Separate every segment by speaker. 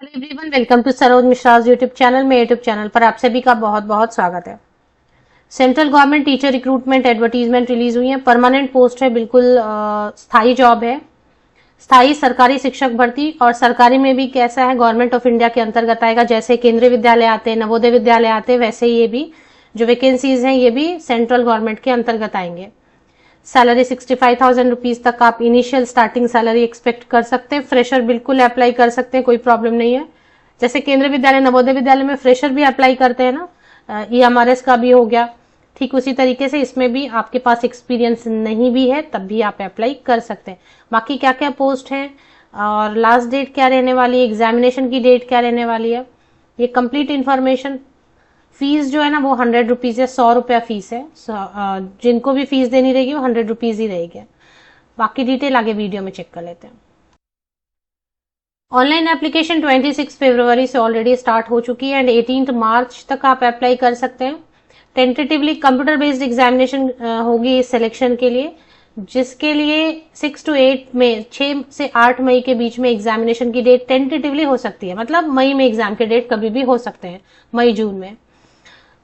Speaker 1: Hello everyone, welcome to Saroj Mishra's YouTube channel. में YouTube channel पर आप सभी का बहुत बहुत स्वागत है। Central government teacher recruitment advertisement release हुई है। परमानेंट पोस्ट है, बिल्कुल स्थायी जॉब है। स्थायी सरकारी शिक्षक भर्ती, और सरकारी में भी कैसा है, गवर्नमेंट ऑफ इंडिया के अंतर्गत आएगा। जैसे केंद्रीय विद्यालय आते हैं, नवोदय विद्यालय आते हैं, वैसे ये भी जो वैकेंसीज हैं ये भी सेंट्रल गवर्नमेंट के अंतर्गत आएंगे। सैलरी 65,000 रुपीज तक आप इनिशियल स्टार्टिंग सैलरी एक्सपेक्ट कर सकते हैं। फ्रेशर बिल्कुल अप्लाई कर सकते हैं, कोई प्रॉब्लम नहीं है। जैसे केंद्रीय विद्यालय नवोदय विद्यालय में फ्रेशर भी अप्लाई करते हैं ना, EMRS का भी हो गया, ठीक उसी तरीके से इसमें भी आपके पास एक्सपीरियंस नहीं भी है तब भी आप अप्लाई कर सकते हैं। बाकी क्या क्या पोस्ट है और लास्ट डेट क्या रहने वाली है, एग्जामिनेशन की डेट क्या रहने वाली है, ये कंप्लीट इन्फॉर्मेशन। फीस जो है ना वो 100 रुपीज है, 100 रुपया फीस है। जिनको भी फीस देनी रहेगी वो 100 रुपीज ही रहेगी। बाकी डिटेल आगे वीडियो में चेक कर लेते हैं। ऑनलाइन एप्लीकेशन 26 फरवरी से ऑलरेडी स्टार्ट हो चुकी है एंड 18 मार्च तक आप अप्लाई कर सकते हैं। टेंटेटिवली कंप्यूटर बेस्ड एग्जामिनेशन होगी इस सिलेक्शन के लिए, जिसके लिए 6 to 8 मई 6 से 8 मई के बीच में एग्जामिनेशन की डेट टेंटेटिवली हो सकती है। मतलब मई में एग्जाम के डेट कभी भी हो सकते हैं, मई जून में।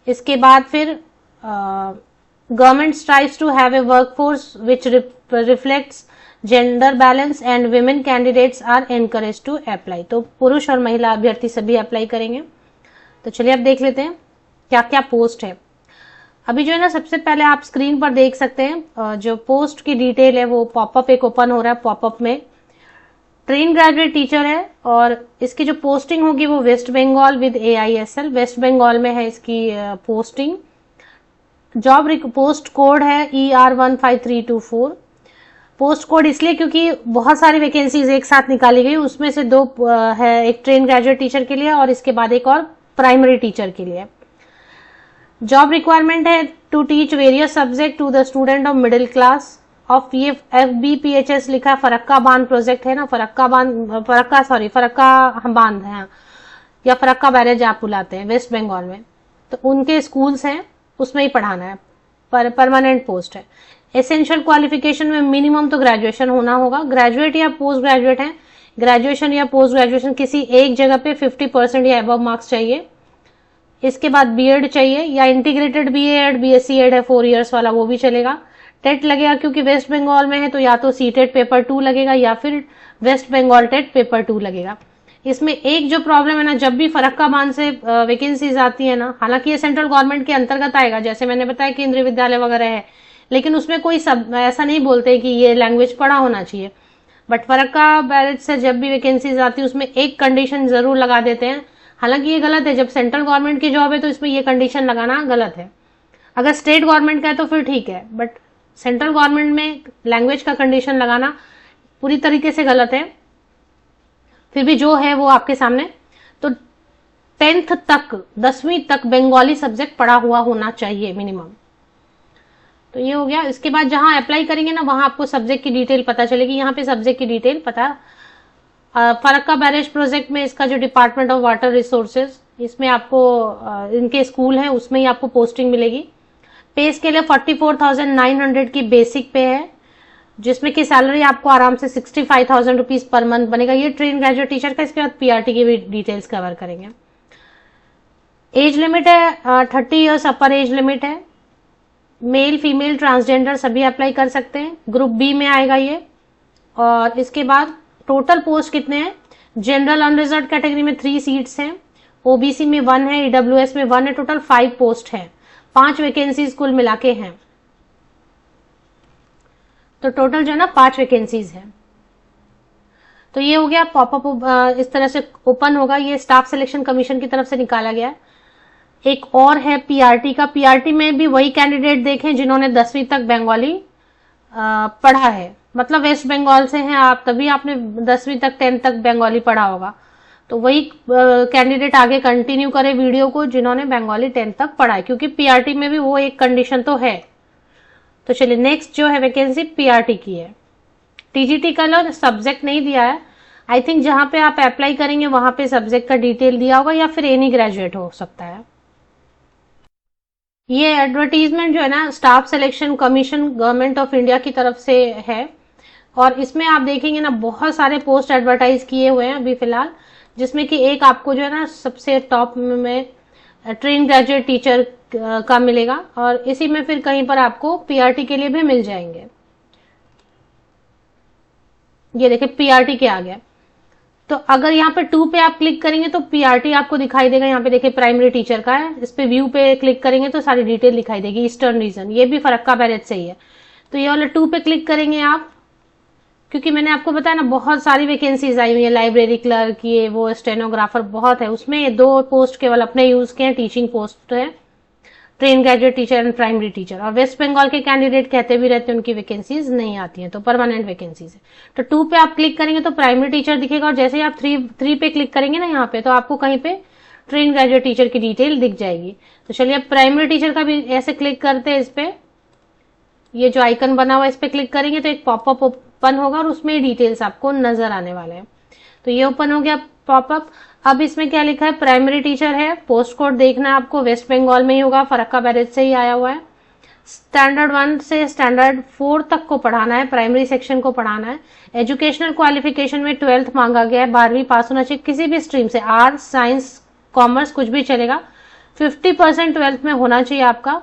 Speaker 1: इसके बाद फिर government strives to have a workforce which reflects gender balance and women candidates are encourage to apply. तो पुरुष और महिला अभ्यर्थी सभी अप्लाई करेंगे। तो चलिए अब देख लेते हैं क्या क्या पोस्ट है। अभी जो है ना, सबसे पहले आप स्क्रीन पर देख सकते हैं जो पोस्ट की डिटेल है वो पॉपअप एक ओपन हो रहा है। पॉपअप में ट्रेन ग्रेजुएट टीचर है और इसकी जो पोस्टिंग होगी वो वेस्ट बंगाल विद AISL, वेस्ट बंगाल में है इसकी पोस्टिंग। जॉब पोस्ट कोड है ER15324। पोस्ट कोड इसलिए क्योंकि बहुत सारी वैकेंसीज एक साथ निकाली गई, उसमें से दो है, एक ट्रेन ग्रेजुएट टीचर के लिए और इसके बाद एक और प्राइमरी टीचर के लिए। जॉब रिक्वायरमेंट है to teach various subject to the student of middle class of, ये FBPHS लिखा है, फरक्का बांध प्रोजेक्ट है ना, फरक्का बांध है या फरक्का बैरेज आप बुलाते हैं वेस्ट बंगाल में। तो उनके स्कूल्स हैं, उसमें ही पढ़ाना है। परमानेंट पोस्ट है। एसेंशियल क्वालिफिकेशन में मिनिमम तो ग्रेजुएशन होना होगा। ग्रेजुएट या पोस्ट ग्रेजुएट है, ग्रेजुएशन या पोस्ट ग्रेजुएशन किसी एक जगह पे 50% या अबव मार्क्स चाहिए। इसके बाद BEd चाहिए या इंटीग्रेटेड BA-Ed, BSc-Ed है 4 इयर्स वाला, वो भी चलेगा। टेट लगेगा क्योंकि वेस्ट बंगाल में है तो या तो CTET पेपर 2 लगेगा या फिर वेस्ट बंगाल टेट पेपर 2 लगेगा। इसमें एक जो प्रॉब्लम है ना, जब भी फरक्का बांध से वैकेंसीज आती है ना, हालांकि ये सेंट्रल गवर्नमेंट के अंतर्गत आएगा, जैसे मैंने बताया केंद्रीय विद्यालय वगैरह है, लेकिन उसमें कोई ऐसा नहीं बोलते कि ये लैंग्वेज पढ़ा होना चाहिए। बट फरक्का बैरेज से जब भी वैकेंसीज आती है उसमें एक कंडीशन जरूर लगा देते हैं। हालांकि ये गलत है, जब सेंट्रल गवर्नमेंट की जॉब है तो इसमें ये कंडीशन लगाना गलत है। अगर स्टेट गवर्नमेंट का है तो फिर ठीक है, बट सेंट्रल गवर्नमेंट में लैंग्वेज का कंडीशन लगाना पूरी तरीके से गलत है। फिर भी जो है वो आपके सामने, तो 10th तक, 10वीं तक बंगाली सब्जेक्ट पढ़ा हुआ होना चाहिए मिनिमम। तो ये हो गया। इसके बाद जहां अप्लाई करेंगे ना, वहां आपको सब्जेक्ट की डिटेल पता चलेगी। यहाँ पे सब्जेक्ट की डिटेल पता, फरक्का बैरेज प्रोजेक्ट में इसका जो डिपार्टमेंट ऑफ वाटर रिसोर्सेज, इसमें आपको इनके स्कूल है उसमें ही आपको पोस्टिंग मिलेगी। पे के लिए 44,900 की बेसिक पे है, जिसमें की सैलरी आपको आराम से 65,000 रुपीज पर मंथ बनेगा। ये ट्रेन ग्रेजुएट टीचर का। इसके बाद PRT की भी डिटेल्स कवर करेंगे। एज लिमिट है 30 इयर्स अपर एज लिमिट है। मेल फीमेल ट्रांसजेंडर सभी अप्लाई कर सकते हैं। ग्रुप B में आएगा ये। और इसके बाद टोटल पोस्ट कितने हैं, जनरल अनरिजर्व कैटेगरी में 3 सीट्स हैं, OBC में 1 है, EWS में 1 है, टोटल 5 पोस्ट है। 5 वैकेंसीज कुल मिला के हैं, तो टोटल जो है ना 5 वैकेंसीज है। तो ये हो गया पॉपअप, इस तरह से ओपन होगा। ये स्टाफ सिलेक्शन कमीशन की तरफ से निकाला गया। एक और है PRT का। PRT में भी वही कैंडिडेट देखें जिन्होंने 10वीं तक बंगाली पढ़ा है, मतलब वेस्ट बंगाल से हैं आप, तभी आपने 10वीं तक 10th तक बंगाली पढ़ा होगा। तो वही कैंडिडेट आगे कंटिन्यू करे वीडियो को जिन्होंने बंगाली 10th तक पढ़ा है, क्योंकि PRT में भी वो एक कंडीशन तो है। तो चलिए नेक्स्ट जो है वैकेंसी PRT की है। TGT कलर सब्जेक्ट नहीं दिया है। आई थिंक जहां पे आप अप्लाई करेंगे वहां पे सब्जेक्ट का डिटेल दिया होगा, या फिर एनी ग्रेजुएट हो सकता है। ये एडवर्टीजमेंट जो है ना, staff selection commission government of India की तरफ से है, और इसमें आप देखेंगे ना बहुत सारे पोस्ट एडवर्टाइज किए हुए हैं अभी फिलहाल, जिसमें कि एक आपको जो है ना सबसे टॉप में ट्रेन ग्रेजुएट टीचर का मिलेगा, और इसी में फिर कहीं पर आपको पीआरटी के लिए भी मिल जाएंगे। ये देखिए पीआरटी के आ गया। तो अगर यहाँ पे 2 पे आप क्लिक करेंगे तो पीआरटी आपको दिखाई देगा। यहाँ पे देखिए प्राइमरी टीचर का है, इस पे व्यू पे क्लिक करेंगे तो सारी डिटेल दिखाई देगी। ईस्टर्न रीजन, ये भी फरक्का बैरेज से ही है। तो ये वाला 2 पे क्लिक करेंगे आप, क्योंकि मैंने आपको बताया ना बहुत सारी वैकेंसीज आई हुई है, लाइब्रेरी क्लर्क, ये वो स्टेनोग्राफर बहुत है। उसमें 2 पोस्ट केवल अपने यूज के हैं, टीचिंग पोस्ट है, train graduate teacher and primary teacher. और वेस्ट बंगाल के कैंडिडेट कहते भी रहते हैं उनकी वैकेंसीज नहीं आती हैं, तो परमानेंट वैकेंसीज है। तो 2 पे आप क्लिक करेंगे तो प्राइमरी टीचर दिखेगा, और जैसे ही आप 3 पे क्लिक करेंगे ना यहाँ पे, तो आपको कहीं पे ट्रेन ग्रेजुएट टीचर की डिटेल दिख जाएगी। तो चलिए अब प्राइमरी टीचर का भी ऐसे क्लिक करते हैं। इस पे ये जो आइकन बना हुआ है इस पे क्लिक करेंगे तो एक पॉपअप ओपन होगा और उसमें डिटेल्स आपको नजर आने वाले हैं। तो ये ओपन हो गया पॉपअप। अब इसमें क्या लिखा है, प्राइमरी टीचर है, पोस्ट कोड देखना है आपको, वेस्ट बंगाल में ही होगा, फरक्का बैरेज से ही आया हुआ है। स्टैंडर्ड 1 से स्टैंडर्ड 4 तक को पढ़ाना है, प्राइमरी सेक्शन को पढ़ाना है। एजुकेशनल क्वालिफिकेशन में 12th मांगा गया है, 12वीं पास होना चाहिए किसी भी स्ट्रीम से, आर्ट्स साइंस कॉमर्स कुछ भी चलेगा। 50% 12th में होना चाहिए आपका।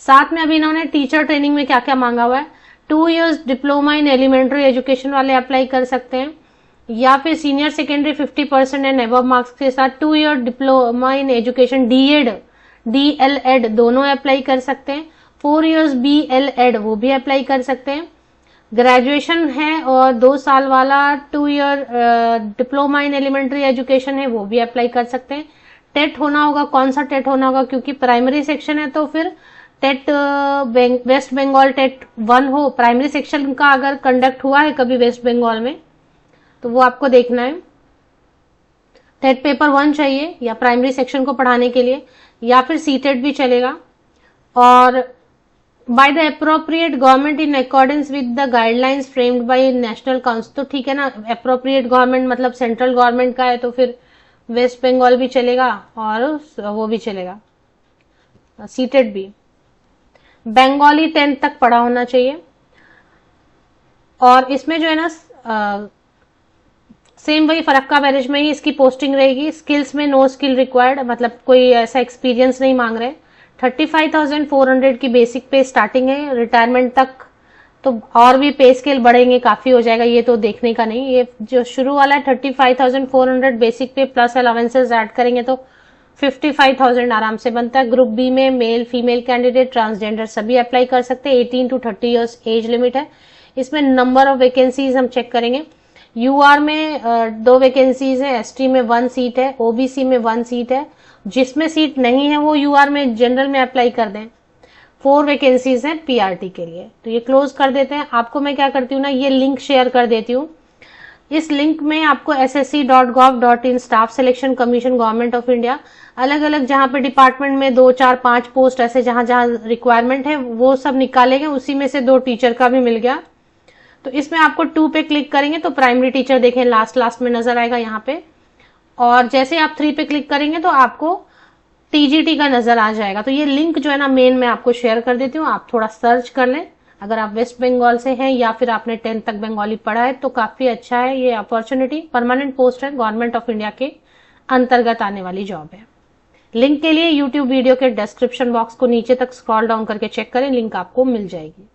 Speaker 1: साथ में अभी इन्होंने टीचर ट्रेनिंग में क्या क्या मांगा हुआ है, 2 years diploma in elementary education वाले अप्लाई कर सकते हैं, या फिर senior secondary 50% and above marks के साथ 2 year diploma in education DED DLED दोनों अप्लाई कर सकते हैं। 4 years BLED वो भी अप्लाई कर सकते हैं। ग्रेजुएशन है और 2 साल वाला 2 year diploma in elementary education है वो भी अप्लाई कर सकते हैं। टेट होना होगा, कौन सा टेट होना होगा, क्योंकि प्राइमरी सेक्शन है तो फिर टेट वेस्ट बंगाल टेट 1 हो। प्राइमरी सेक्शन का अगर कंडक्ट हुआ है कभी वेस्ट बंगाल में तो वो आपको देखना है। टेट पेपर 1 चाहिए या प्राइमरी सेक्शन को पढ़ाने के लिए, या फिर सीटेट भी चलेगा। और by the appropriate government in accordance with the guidelines framed bye national council, तो ठीक है ना, अप्रोप्रिएट गवर्नमेंट मतलब सेंट्रल गवर्नमेंट का है तो फिर वेस्ट बंगाल भी चलेगा और वो भी चलेगा, सीटेट भी। बंगाली 10th तक पढ़ा होना चाहिए। और इसमें जो है ना सेम वही फरक्का बैरेज में ही इसकी पोस्टिंग रहेगी। स्किल्स में नो स्किल रिक्वायर्ड, मतलब कोई ऐसा एक्सपीरियंस नहीं मांग रहे। 35,400 की बेसिक पे स्टार्टिंग है, रिटायरमेंट तक तो और भी पे स्केल बढ़ेंगे, काफी हो जाएगा, ये तो देखने का नहीं। ये जो शुरू वाला है 35,400 बेसिक पे प्लस अलावेंसेज ऐड करेंगे तो 55,000 आराम से बनता है। ग्रुप बी में मेल फीमेल कैंडिडेट ट्रांसजेंडर सभी अप्लाई कर सकते हैं। 18 to 30 ईयर्स एज लिमिट है। इसमें नंबर ऑफ वैकेंसीज हम चेक करेंगे। यूआर में 2 वैकेंसीज है, एसटी में 1 सीट है, ओबीसी में 1 सीट है। जिसमें सीट नहीं है वो यूआर में जनरल में अप्लाई कर दें। 4 वैकेंसीज हैं पीआरटी के लिए। तो ये क्लोज कर देते हैं। आपको मैं क्या करती हूँ ना, ये लिंक शेयर कर देती हूँ। इस लिंक में आपको ssc.gov.in staff selection commission government of India, अलग अलग जहां पे डिपार्टमेंट में 2, 4, 5 पोस्ट ऐसे जहां जहां रिक्वायरमेंट है वो सब निकालेंगे। उसी में से 2 टीचर का भी मिल गया। तो इसमें आपको 2 पे क्लिक करेंगे तो प्राइमरी टीचर देखें लास्ट में नजर आएगा यहाँ पे। और जैसे आप 3 पे क्लिक करेंगे तो आपको टीजीटी का नजर आ जाएगा। तो ये लिंक जो है ना मेन में आपको शेयर कर देती हूँ, आप थोड़ा सर्च कर लें। अगर आप वेस्ट बंगाल से हैं या फिर आपने 10th तक बंगाली पढ़ा है तो काफी अच्छा है ये अपॉर्चुनिटी। परमानेंट पोस्ट है, गवर्नमेंट ऑफ इंडिया के अंतर्गत आने वाली जॉब है। लिंक के लिए यूट्यूब वीडियो के डिस्क्रिप्शन बॉक्स को नीचे तक स्क्रॉल डाउन करके चेक करें, लिंक आपको मिल जाएगी।